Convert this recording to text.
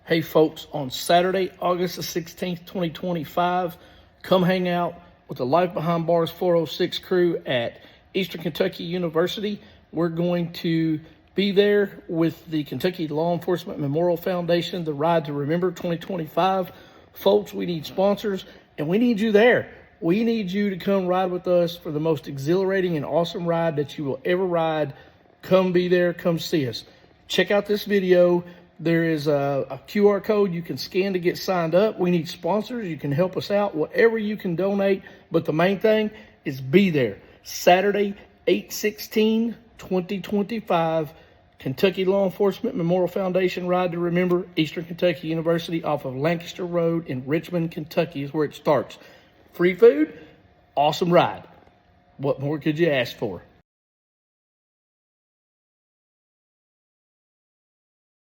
Hey folks, on Saturday, August the 16th, 2025, come hang out with the Life Behind Bars 406 crew at Eastern Kentucky University. We're going to be there with the Kentucky Law Enforcement Memorial Foundation, the Ride to Remember 2025. Folks, we need sponsors and we need you there. We need you to come ride with us for the most exhilarating and awesome ride that you will ever ride. Come be there, come see us. Check out this video. There is a QR code you can scan to get signed up. We need sponsors. You can help us out, whatever you can donate. But the main thing is be there. Saturday, 8/16/2025, Kentucky Law Enforcement Memorial Foundation Ride to Remember, Eastern Kentucky University off of Lancaster Road in Richmond, Kentucky is where it starts. Free food, awesome ride. What more could you ask for?